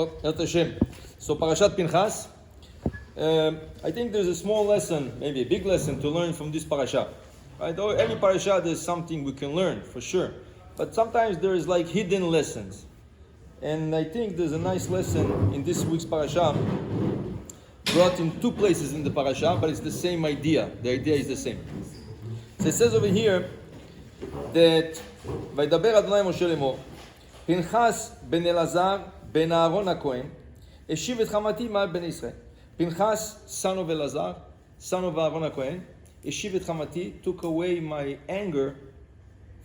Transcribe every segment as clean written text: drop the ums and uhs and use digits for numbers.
Oh, Yat Hashem. So Parashat Pinchas. I think there's a small lesson, maybe a big lesson to learn from this parasha. Right? Every parasha there's something we can learn for sure, but sometimes there is like hidden lessons. And I think there's a nice lesson in this week's parasha, brought in two places in the parasha, but it's the same idea. The idea is the same. So it says over here that וידבר אדוני משה לאמור, פנחס בן אלעזר בן אהרון הכהן השיב את חמתי מעל בני ישראל. Pinchas, son of Elazar, son of Aaron HaKohen, השיב את חמתי, took away my anger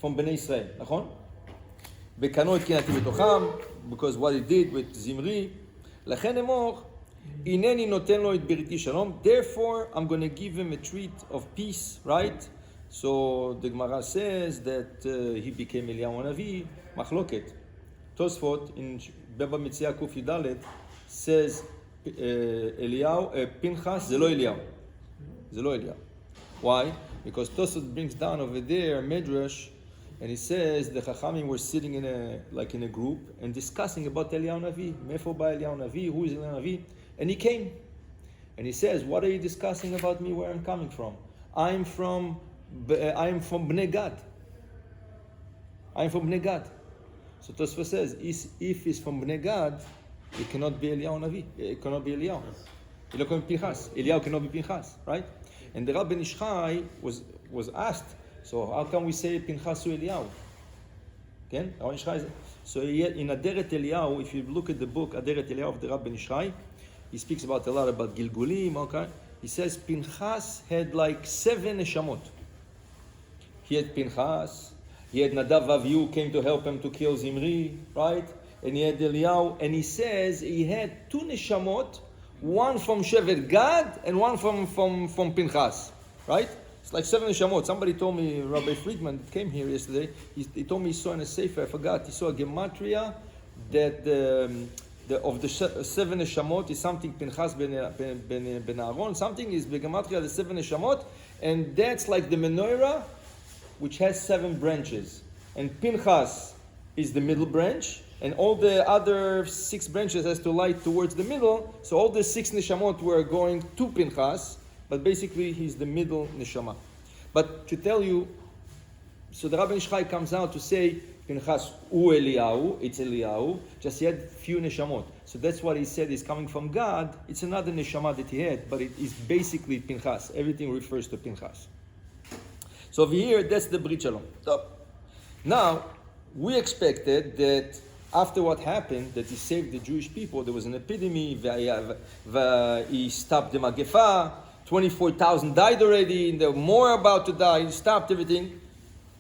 from בני ישראל, נכון? בקנו את קנאתי בתוכם, because what he did with זמרי, לכן אמור, הנני נותן לו את בריתי שלום, therefore I'm going to give him a treat of peace, right? So the Gemara says that he became Eliyahu Hanavi, מחלוקת. תוספות, in בבא מציעא ק"ד, says, Pinchas זה לא אליהו. זה לא אליהו. Why? Because Tosfot brings down over there a medrash, and he says the Chachamim were sitting in a group and discussing about Eliyahu Navi. מאיפה בא אליהו Navi? Who is Eliyahu Navi? And he came, and he says, "What are you discussing about me? Where I'm coming from? I'm from Bnei Gad. I'm from Bnei Gad." So Tosfot says, if he's from Bnei Gad, it cannot be Eliyahu Navi. It cannot be Eliyahu. It cannot be Pinchas. Eliyahu cannot be Pinchas, right? And the Rabbi Nishchai was asked, so how can we say Pinchas to Eliyahu? Okay? So in Aderet Eliyahu, if you look at the book Aderet Eliyahu of the Rabbi Nishchai, he speaks about a lot about Gilgulim. Okay? He says Pinchas had like 7 neshamot. He had Pinchas. He had Nadav Avihu came to help him to kill Zimri, right? And he had Eliyahu, and he says he had 2 neshamot, one from Shevet Gad and one from Pinchas, right? It's like 7 neshamot. Somebody told me, Rabbi Friedman came here yesterday, he told me he saw in a sefer, I forgot, he saw a gematria that of the 7 neshamot is something Pinchas ben Aaron, something is gematria the 7 neshamot, and that's like the menorah, which has 7 branches, and Pinchas is the middle branch, and all the other 6 branches has to light towards the middle. So all the 6 neshamot were going to Pinchas, but basically he's the middle neshama. But to tell you, so the Rabbi Nishchai comes out to say Pinchas Eliyahu, it's Eliyahu, just he had few neshamot. So that's what he said is coming from God. It's another neshama that he had, but it is basically Pinchas. Everything refers to Pinchas. So over here, that's the Brit Shalom. So now, we expected that after what happened, that he saved the Jewish people, there was an epidemic, he stopped the Magefa, 24,000 died already, and there were more about to die, he stopped everything.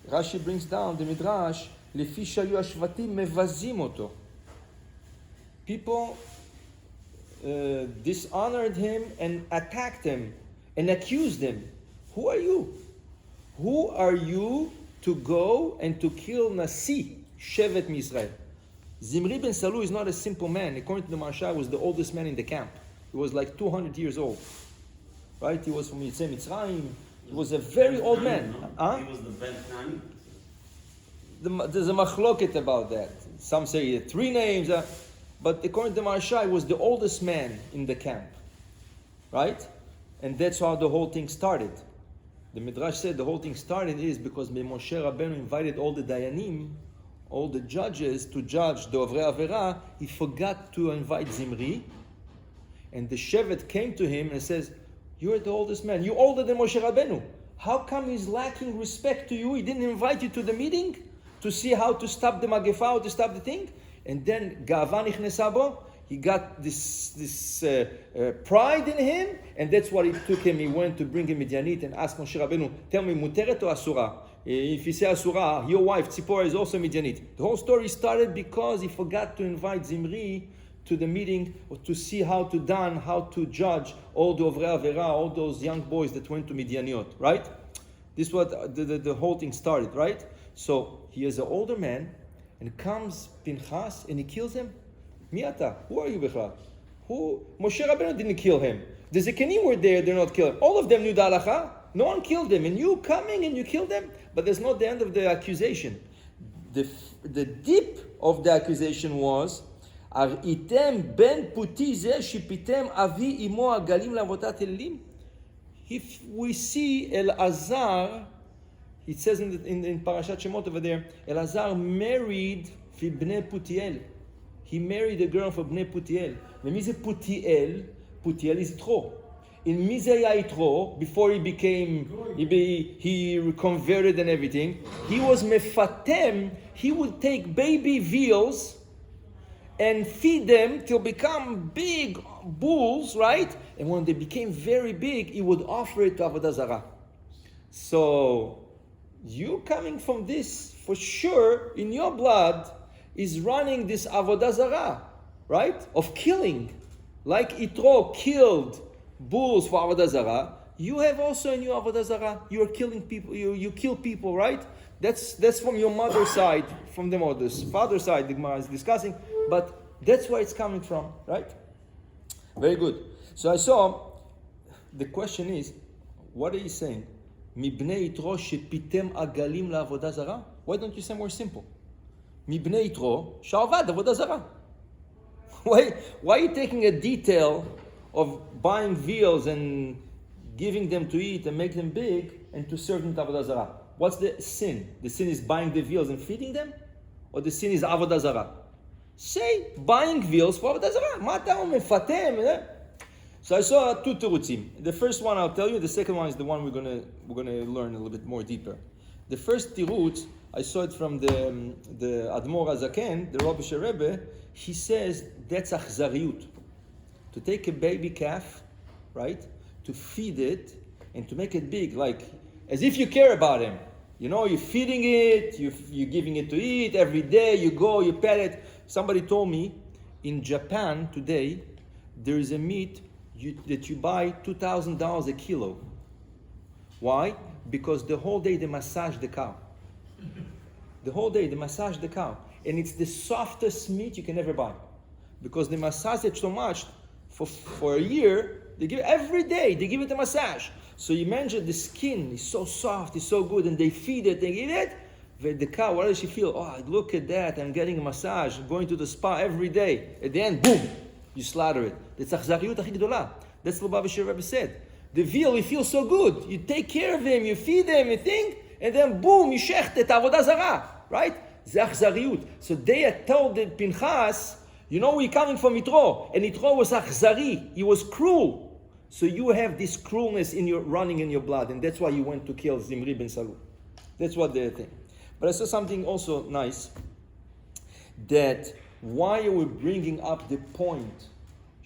Rashi brings down the Midrash, לפי שהיו השבטים מבזים אותו. People dishonored him and attacked him and accused him. Who are you? Who are you to go and to kill Nasi, Shevet Mizrael? Zimri ben Salu is not a simple man. According to the Marsha, he was the oldest man in the camp. He was like 200 years old. Right? He was from Yitzhak Mitzrayim. He was a very old man. Huh? He was the Ben Nani. There's a machloket about that. Some say he had 3 names. But according to the Marsha, he was the oldest man in the camp. Right? And that's how the whole thing started. The Midrash said the whole thing started is because Moshe Rabbeinu invited all the Dayanim, all the judges, to judge the Ovrei Avera. He forgot to invite Zimri, and the Shevet came to him and says, "You're the oldest man. You're older than Moshe Rabbeinu. How come he's lacking respect to you? He didn't invite you to the meeting to see how to stop the Magefa, how to stop the thing?" And then Ga'ava nichnesa bo. He got this pride in him, and that's what it took him. He went to bring him Midianit and asked Moshe Rabbeinu, "Tell me, muteret or asura? If you say asura, your wife Tzipora is also Midianit." The whole story started because he forgot to invite Zimri to the meeting to see how to judge all the Ovrei Avera, all those young boys that went to Midianiot. Right? This is what the whole thing started. Right? So he is an older man, and comes Pinchas and he kills him. Miata, who are you, Bechla? Who? Moshe Rabbeinu didn't kill him. The Zekanim were there, they're not killed. All of them knew the halacha. No one killed them. And you coming and you killed them? But that's not the end of the accusation. The deep of the accusation was, הראיתם בן פותי זה שפיתם אבי אמו הגלים לעבודת אלילים? If we see Elazar, it says in Parachat Shemot over there, Elazar married for Bnei Putiel. He married a girl for Bnei Putiel. ומי זה פוטיאל? פוטיאל is יתרו. In מי זה היה יתרו? Before he became, he converted and everything. He was mefatem. He would take baby veals and feed them till become big bulls, right? And when they became very big, he would offer it to Avodah Zarah. So, you coming from this, for sure, in your blood, is running this Avodah Zarah, right? Of killing. Like Yitro killed bulls for Avodah Zarah, you have also in your Avodah Zarah, you are killing people, you kill people, right? That's from your mother's side, from the mother's father's side, the Gemara is discussing, but that's where it's coming from, right? Very good. So I saw, the question is, what are you saying? Mibnei Yitro shepitem agalim la'avodah zarah? Why don't you say more simple? Mibnei Yitro she'avad avodah zarah. Why are you taking a detail of buying veals and giving them to eat and make them big and to serve them to avodah zarah? What's the sin? The sin is buying the veals and feeding them? Or the sin is avodah zarah? Say buying veals for avodah zarah. Ma ta omer fatem. So I saw two terutzim. The first one I'll tell you. The second one is the one we're gonna learn a little bit more deeper. The first tirutz I saw it from the Admor Hazaken, the Robish Rebbe. He says that's achzariut. To take a baby calf, right? To feed it and to make it big, like as if you care about him. You know, you're feeding it, you're giving it to eat every day. You go, you pet it. Somebody told me in Japan today there is a meat that you buy $2,000 a kilo. Why? Because the whole day they massage the cow. The whole day they massage the cow. And it's the softest meat you can ever buy. Because they massage it so much for a year, they give every day, they give it a massage. So you imagine the skin is so soft, it's so good, and they feed it, they eat it. The cow, what does she feel? Oh, look at that, I'm getting a massage, I'm going to the spa every day. At the end, boom, you slaughter it. That's achzariyut achi gdola. That's what Lubavitcher Rebbe said. The veal, you feel so good. You take care of him, you feed him, you think, and then boom, you shecht it, avodah zarah, right? Zachzariut. So they had told the Pinhas, you know, we're coming from Yitro, and Yitro was achzari. He was cruel. So you have this cruelness running in your blood, and that's why you went to kill Zimri ben Salu. That's what they think. But I saw something also nice, that why are we bringing up the point,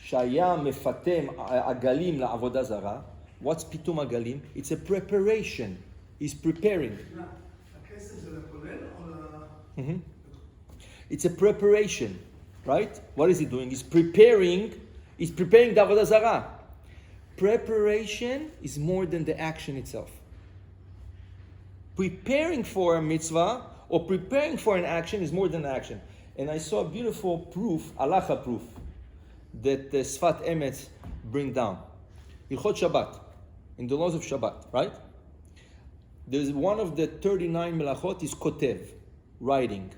Shaya mefatem agalim la'avodah zarah? What's pitum agalim? It's a preparation. He's preparing. Mm-hmm. It's a preparation, right? What is he doing? He's preparing the avodah zarah. Preparation is more than the action itself. Preparing for a mitzvah or preparing for an action is more than action. And I saw a beautiful proof, halacha proof, that the Sfat Emetz bring down. Ilchot Shabbat, in the laws of Shabbat, right? There's one of the 39 melachot is kotev, writing.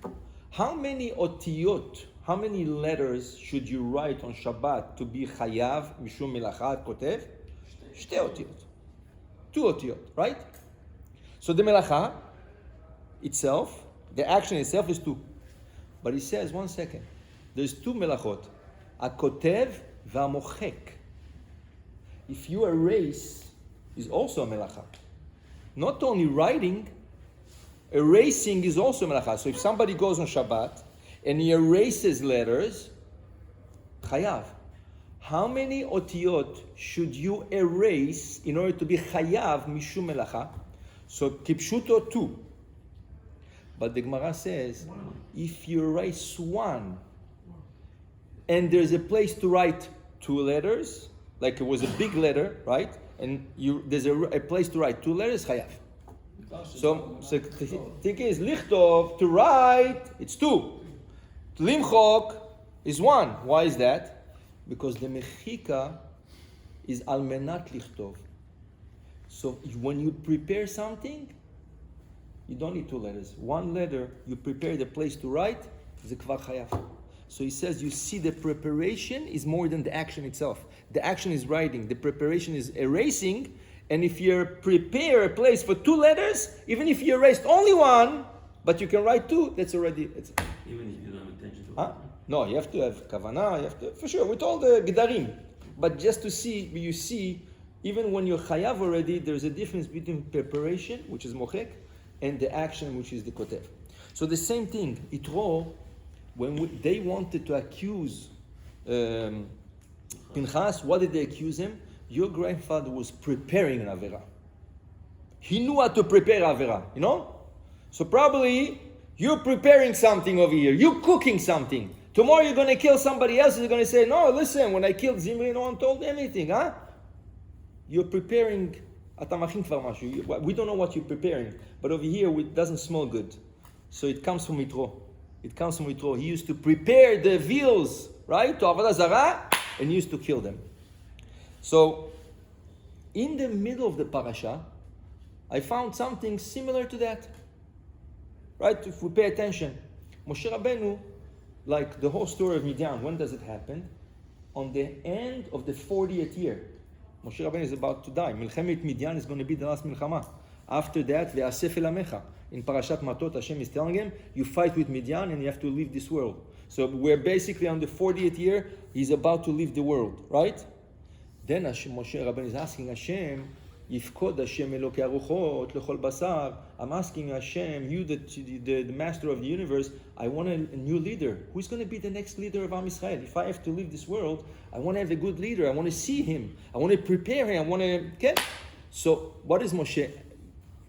How many otiyot, how many letters should you write on Shabbat to be chayav, mishum melachat, kotev? Shte otiyot. 2 otiyot, right? So the melacha itself, the action itself is 2. But he says, 1 second, there's 2 melachot, a kotev v'amochek. If you erase, is also a melacha. Not only writing, erasing is also melacha. So if somebody goes on Shabbat and he erases letters, chayav. How many otiyot should you erase in order to be chayav mishum melacha? So kipshuto 2. But the Gemara says, if you erase 1 and there's a place to write 2 letters, like it was a big letter, right? And there's a place to write 2 letters, chayav. So the thing is, lichtov, to write, it's 2. Limchok is 1. Why is that? Because the mechika is al menat lichtov. So when you prepare something, you don't need 2 letters. 1 letter, you prepare the place to write, it's a kvar chayav. So he says, you see, the preparation is more than the action itself. The action is writing. The preparation is erasing. And if you prepare a place for 2 letters, even if you erased only one, but you can write 2, that's already... Even if you don't have intention to... Huh? No, you have to have kavanah, you have to... For sure, with all the gedarim. But just to see, you see, even when you're chayav already, there's a difference between preparation, which is mochek, and the action, which is the kotev. So the same thing, Yitro, when they wanted to accuse Pinchas, what did they accuse him? Your grandfather was preparing an avera. He knew how to prepare avera, you know? So probably you're preparing something over here. You're cooking something. Tomorrow you're going to kill somebody else. You're going to say, no, listen, when I killed Zimri, no one told anything, huh? You're preparing. We don't know what you're preparing. But over here, it doesn't smell good. So it comes from Yitro. It comes from Yitro. He used to prepare the veals, right, to Avodah Zarah, and he used to kill them. So, in the middle of the parasha, I found something similar to that. Right, if we pay attention. Moshe Rabbeinu, like the whole story of Midian, when does it happen? On the end of the 40th year. Moshe Rabbeinu is about to die. Milchemet Midian is going to be the last milchama. After that, ve'asef el amecha. In Parashat Matot, Hashem is telling him, you fight with Midian and you have to leave this world. So we're basically on the 40th year, he's about to leave the world, right? Then Moshe Rabbeinu is asking Hashem, Yifkod Hashem Elokei Aruchot Lechol Basar. I'm asking Hashem, you the master of the universe, I want a new leader. Who's going to be the next leader of Am Yisrael? If I have to leave this world, I want to have a good leader. I want to see him. I want to prepare him. I want to... Okay? So what is Moshe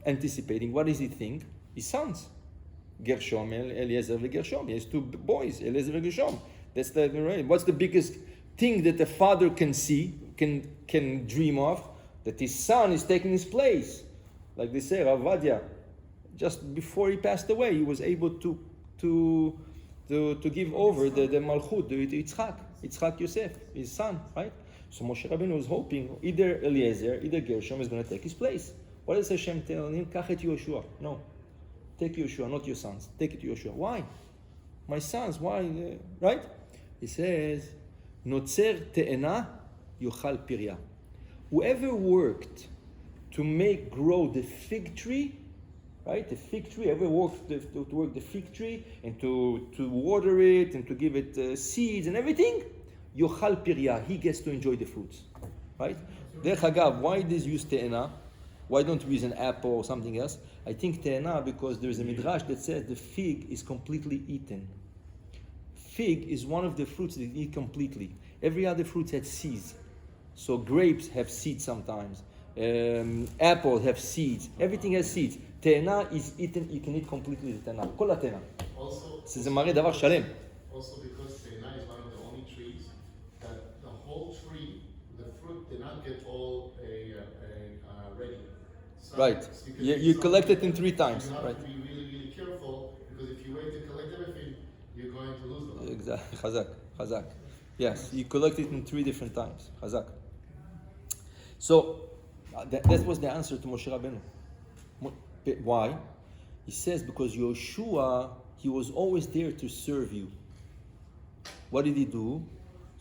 anticipating? What does he think? His sons. Gershom, Eliezer and Gershom. He has 2 boys, Eliezer and Gershom. That's the right. What's the biggest thing that a father can see, can dream of? That his son is taking his place. Like they say, Rav Vadia, just before he passed away, he was able to give over the malchut to Yitzchak Yosef, his son, right? So Moshe Rabbeinu was hoping either Eliezer, either Gershom is going to take his place. What does Hashem tell him? Kach et Yoshua. No. Take Yoshua, not your sons. Take it to Yoshua. Why? My sons, why? Right? He says, Notzer te'ena yochal pirya. Whoever worked to make grow the fig tree, right? The fig tree, ever worked to work the fig tree and to water it and to give it seeds and everything, yochal pirya, he gets to enjoy the fruits, right? Derech Hagav, why does use te'ena? Why don't we use an apple or something else? I think te'ena because there's a midrash that says the fig is completely eaten. Fig is one of the fruits that you eat completely. Every other fruit has seeds. So grapes have seeds sometimes. Apples have seeds. Everything has seeds. Te'ena is eaten, you can eat completely the te'ena. Kol te'ena. Also, זה מראה דבר שלם. Also because te'ena is one of the only trees that the whole tree, the fruit did not get all ready. Right. You collect it in 3 times. You have Right. to be really, really careful because if you wait to collect everything, you're going to lose them. Exactly. Chazak. Yes, you collect it in 3 different times. Chazak. So, that was the answer to Moshe Rabbeinu. Why? He says because Yoshua, he was always there to serve you. What did he do?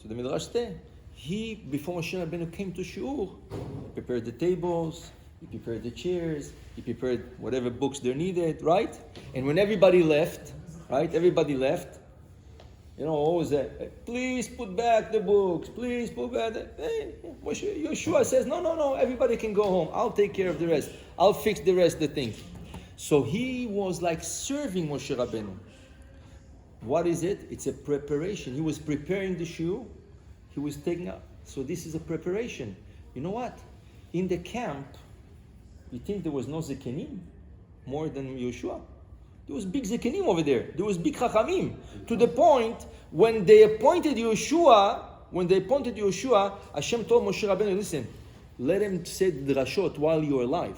So the Midrash says, before Moshe Rabbeinu came to Shiur, he prepared the tables, he prepared the chairs, he prepared whatever books they needed, right? And when everybody left, you know, always please put back the books, please put back the... Hey, Yeshua says, no, everybody can go home. I'll take care of the rest. I'll fix the rest of the things. So he was like serving Moshe Rabbeinu. What is it? It's a preparation. He was preparing the shiur. He was taking up. So this is a preparation. You know what? In the camp, you think there was no zekenim more than Yeshua? There was big zekenim over there. There was big chachamim. To the point, when they appointed Yeshua, Hashem told Moshe Rabbeinu, listen, let him say drashot while you're alive.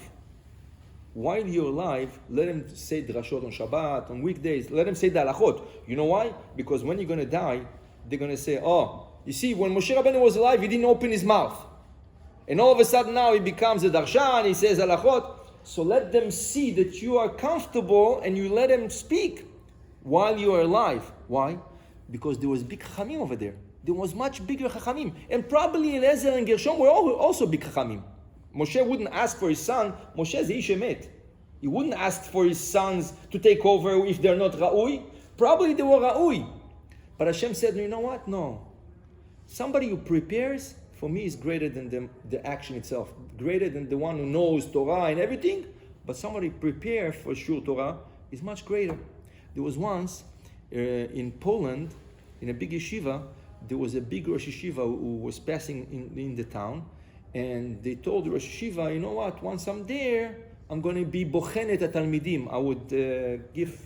While you're alive, let him say drashot on Shabbat, on weekdays. Let him say the halachot. You know why? Because when you're going to die, they're going to say, oh, you see, when Moshe Rabbeinu was alive, he didn't open his mouth. And all of a sudden now he becomes a darshan, he says halachot. So let them see that you are comfortable and you let them speak while you are alive. Why? Because there was big chachamim over there. There was much bigger chachamim. And probably Eliezer and Gershom were also big chachamim. Moshe wouldn't ask for his son. Moshe is Ish Emet. He wouldn't ask for his sons to take over if they're not Ra'ui. Probably they were Ra'ui. But Hashem said, you know what? No. Somebody who prepares, for me, is greater than the action itself. Greater than the one who knows Torah and everything. But somebody prepare for sure Torah is much greater. There was once, in Poland, in a big yeshiva, there was a big Rosh Yeshiva who was passing in the town. And they told the Rosh Yeshiva, you know what? Once I'm there, I'm going to be bochenet at Talmidim. I would give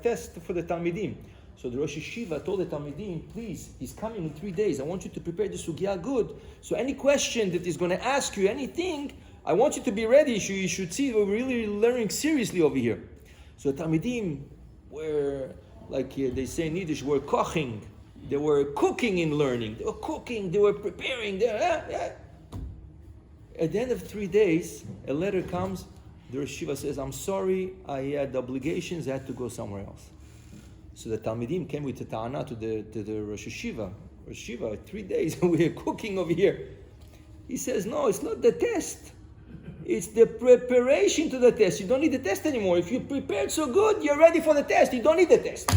test for the Talmidim. So the Rosh Yeshiva told the Talmidim, please, he's coming in 3 days. I want you to prepare the sugya good. So any question that he's going to ask you, anything, I want you to be ready. You should see we're really learning seriously over here. So the Talmidim were, they say in Yiddish, were koching. They were cooking in learning. They were cooking. They were preparing. At the end of 3 days, a letter comes. The Rosh Yeshiva says, I'm sorry, I had obligations, I had to go somewhere else. So the Talmidim came with the ta'ana to the Rosh Yeshiva. Rosh Yeshiva, 3 days, we are cooking over here. He says, no, it's not the test. It's the preparation to the test. You don't need the test anymore. If you prepared so good, you're ready for the test. You don't need the test.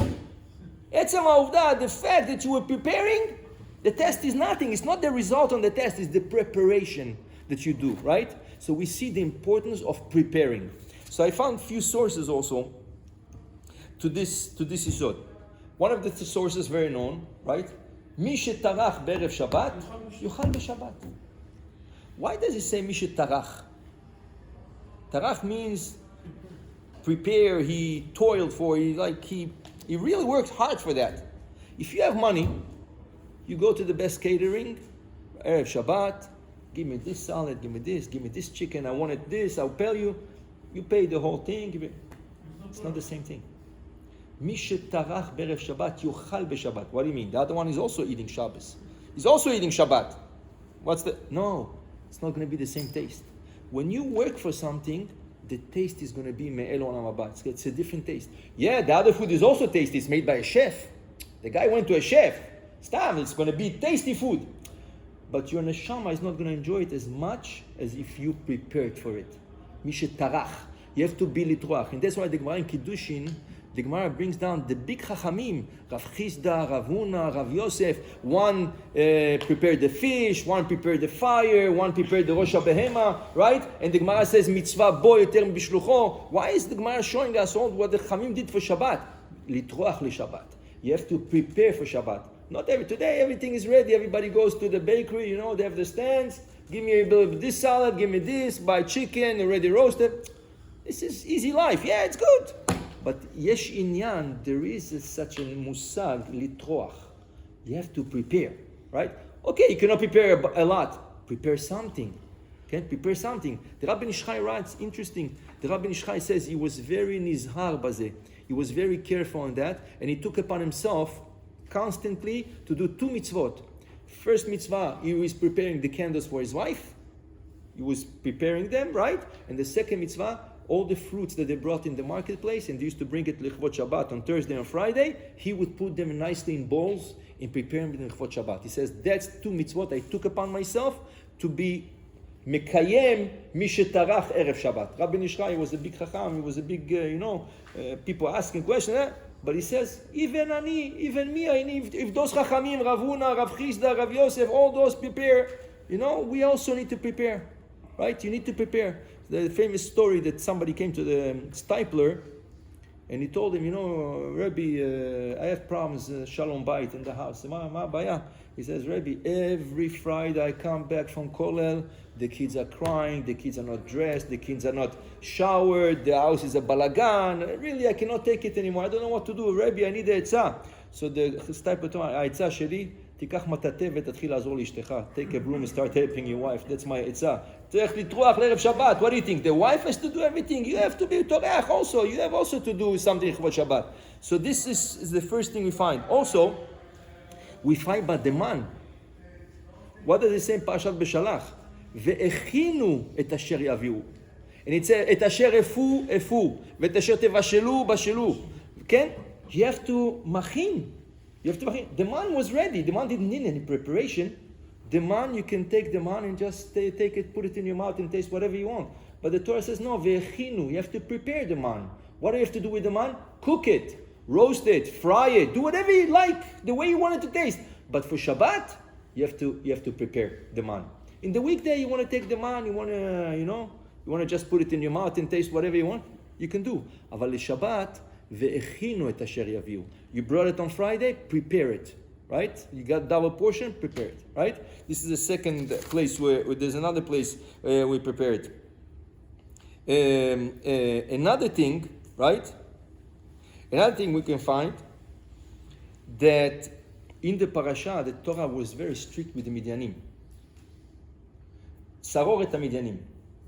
The fact that you were preparing, the test is nothing. It's not the result on the test, it's the preparation that you do, right? So we see the importance of preparing. So I found few sources also to this isod. One of the sources very known, right? Mi shetarach be'erev Shabbat, yuchal b'Shabbat. Why does it say mi shetarach? Tarach means prepare, he toiled for, he really worked hard for that. If you have money, you go to the best catering, Erev Shabbat, give me this salad, give me this chicken, I wanted this, I'll pay you. You pay the whole thing. It's not the same thing. Mi shetarach be'erev Shabbat yuchal b'Shabbat. What do you mean? The other one is also eating Shabbos. He's also eating Shabbat. No, it's not going to be the same taste. When you work for something, the taste is going to be me'el olam haba. It's a different taste. Yeah, the other food is also tasty. It's made by a chef. The guy went to a chef. It's going to be tasty food. But your neshama is not going to enjoy it as much as if you prepared for it. Mishetarach. You have to be litroach. And that's why the Gemara in Kiddushin, the Gemara brings down the big chachamim. Rav Chisda, Rav Huna, Rav Yosef. One prepared the fish, one prepared the fire, one prepared the Rosh HaBehema, right? And the Gemara says, mitzvah bo yoter bishlucho. Why is the Gemara showing us all what the chachamim did for Shabbat? Litroach le-Shabbat. You have to prepare for Shabbat. Today everything is ready. Everybody goes to the bakery, they have the stands. Give me this salad, give me this, buy chicken, already roasted. This is easy life. Yeah, it's good. But yesh inyan, there is such a musag, litroach. You have to prepare, right? Okay, you cannot prepare a lot. Prepare something. Okay, prepare something. The Rabbi Nishchai writes, interesting. The Rabbi Nishchai says he was very nizhar bazeh. He was very careful on that, and he took upon himself constantly to do 2 mitzvot. First mitzvah, he was preparing the candles for his wife. He was preparing them, right? And the second mitzvah, all the fruits that they brought in the marketplace, and they used to bring it Lichvot Shabbat on Thursday and Friday, he would put them nicely in bowls and prepare them in Lichvot Shabbat. He says, that's 2 mitzvot I took upon myself to be Mekayem Mishetarach Erev Shabbat. Rabbi Nishchai was a big chacham, he was a big, people asking questions, but he says, even me, I need, if those chachamim, Rav Huna, Rav Chisda, Rav Yosef, all those prepare, we also need to prepare, right? You need to prepare. The famous story that somebody came to the stipler and he told him, Rebbe, I have problems, shalom bayit in the house. He says, Rebbe, every Friday I come back from Kollel, the kids are crying, the kids are not dressed, the kids are not showered, the house is a balagan. Really, I cannot take it anymore. I don't know what to do. Rebbe, I need a etzah. So the stipler told him, העצה שלי, תיקח מטאטא ותתחיל לעזור לאשתך. Take a broom and start helping your wife. That's my עצה. צריך לטרוח לערב שבת. What do you think? The wife has to do everything. You have to be טורח also. You have also to do something לכבוד שבת. So this is the first thing we find. Also, we find about the man. What does it say in Parashat בשלח? והכינו את אשר יביאו. And it says, את אשר אפו, ואת אשר תבשלו, בשלו. כן? You have to מכין. You have to. The man was ready. The man didn't need any preparation. The man, you can take the man and just take it, put it in your mouth and taste whatever you want. But the Torah says no. Ve'echinu. You have to prepare the man. What do you have to do with the man? Cook it, roast it, fry it, do whatever you like, the way you want it to taste. But for Shabbat, you have to prepare the man. In the weekday, you want to take the man. You want to, you want to just put it in your mouth and taste whatever you want. You can do. Aval Shabbat. Ve'echinu et asher yaviu. You brought it on Friday, prepare it, right? You got double portion, prepare it, right? This is the second place where there's another place we prepare it. Another thing, right? Another thing we can find that in the parasha, the Torah was very strict with the Midyanim. Saror et Midyanim.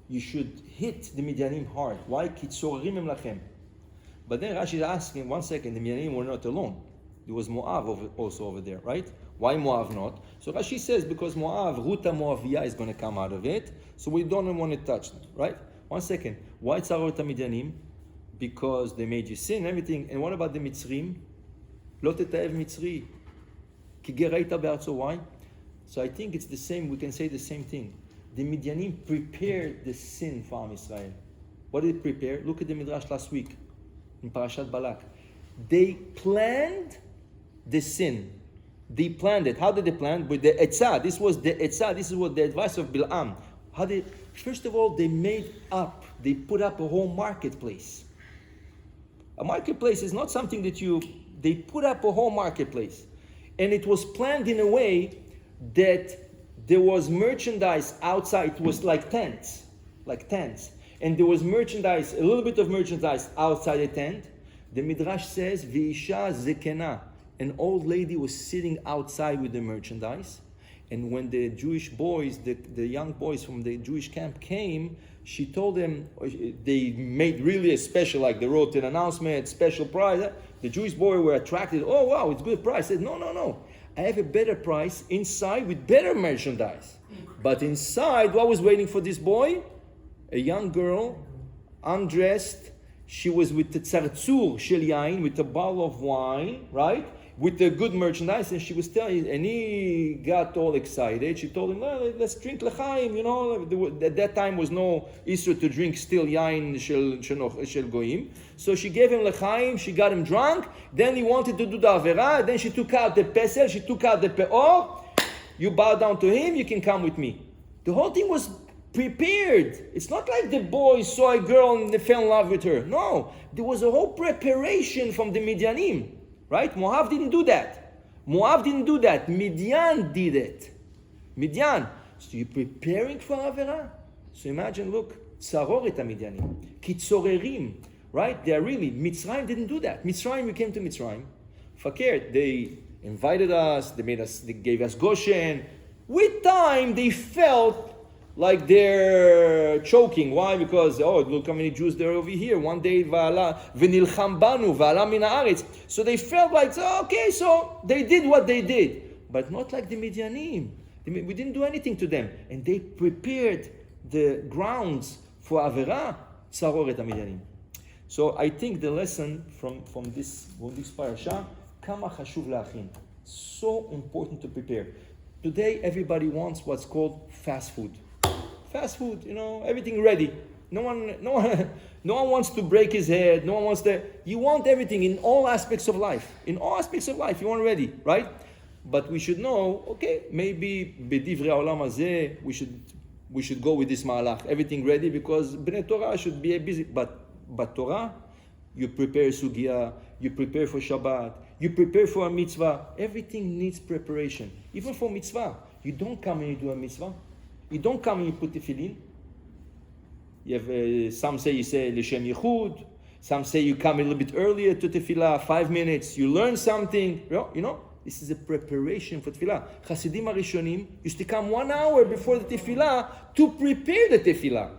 You should hit the Midyanim hard. Why? Ki tzorerim em lachem. But then Rashi is asking, 1 second, the Midyanim were not alone. There was Moab also over there, right? Why Moab not? So Rashi says, because Moab, Ruta Moaviyah is going to come out of it, so we don't want to touch them, right? 1 second. Why Tzarot Midyanim? Because they made you sin, everything. And what about the Mitzrim? Lo tetaev Mitzri. Ki geraita be'artzo. Why? So I think it's the same, we can say the same thing. The Midyanim prepared the sin for Am Yisrael. What did it prepare? Look at the Midrash last week. In Parashat Balak, they planned the sin. They planned it. How did they plan? With the etzah. This was the etzah. This is what the advice of Bil'am. First of all, they put up a whole marketplace. A marketplace is not something that they put up a whole marketplace. And it was planned in a way that there was merchandise outside. It was like tents. And there was merchandise, a little bit of merchandise outside the tent. The Midrash says, V'isha zekena. An old lady was sitting outside with the merchandise. And when the Jewish boys, the young boys from the Jewish camp came, she told them, they made really a special, like they wrote an announcement, special price. The Jewish boys were attracted. Oh, wow, it's good price. Said, no. I have a better price inside with better merchandise. But inside, what was waiting for this boy? A young girl, undressed. She was with the tzartzur shel yain, with a bottle of wine, right? With the good merchandise, and she was telling, and he got all excited. She told him, well, let's drink lechaim, At that time was no Israel to drink still yain shel goyim. So she gave him lechaim, she got him drunk, then he wanted to do the avera, then she took out the pesel, she took out the peor. You bow down to him, you can come with me. The whole thing was prepared. It's not like the boy saw a girl and they fell in love with her. No, there was a whole preparation from the Midyanim, right? Moab didn't do that. Midyan did it. Midyan. So you're preparing for Avera. So imagine, look, Tzaror et Midyanim, Kitzorerim, right? They are really, Mitzrayim didn't do that. We came to Mitzrayim. Fakir, they invited us, they gave us Goshen. With time, they felt like they're choking. Why? Because, look how many Jews there are over here. One day, v'nilcham banu, v'ala min haaretz. So they felt like, so they did what they did. But not like the Midyanim. We didn't do anything to them. And they prepared the grounds for Avera, Tzaror et Midyanim. So I think the lesson from this parasha, kama chashuv la'achin. So important to prepare. Today, everybody wants what's called fast food. Fast food, everything ready. No one wants to break his head. No one wants to. You want everything in all aspects of life. In all aspects of life, you want ready, right? But we should know, maybe b'divrei haolam hazeh, we should go with this malach. Everything ready because Bnei Torah should be busy. But Torah, you prepare sugya, you prepare for Shabbat, you prepare for a mitzvah. Everything needs preparation. Even for mitzvah, you don't come and you do a mitzvah. You don't come and you put tefillin. You have some say you say l'shem yichud. Some say you come a little bit earlier to tefillah, 5 minutes. You learn something. This is a preparation for tefillah. Chasidim Arishonim used to come 1 hour before the tefillah to prepare the tefillah,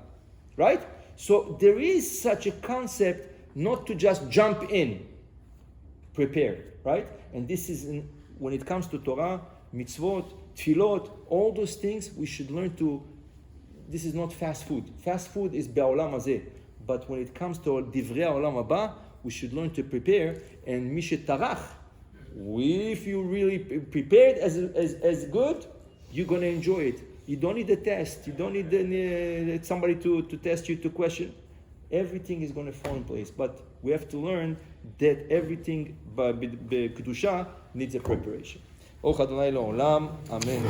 right? So there is such a concept not to just jump in, prepare, right? And this is when it comes to Torah, mitzvot, tefillot, all those things we should learn to. This is not fast food. Fast food is be'olam hazeh. But when it comes to divrei olam haba, we should learn to prepare. And mi shetarach If you really prepared as good, you're going to enjoy it. You don't need a test. You don't need somebody to test you, to question. Everything is going to fall in place. But we have to learn that everything b'kedusha needs a preparation. Amen.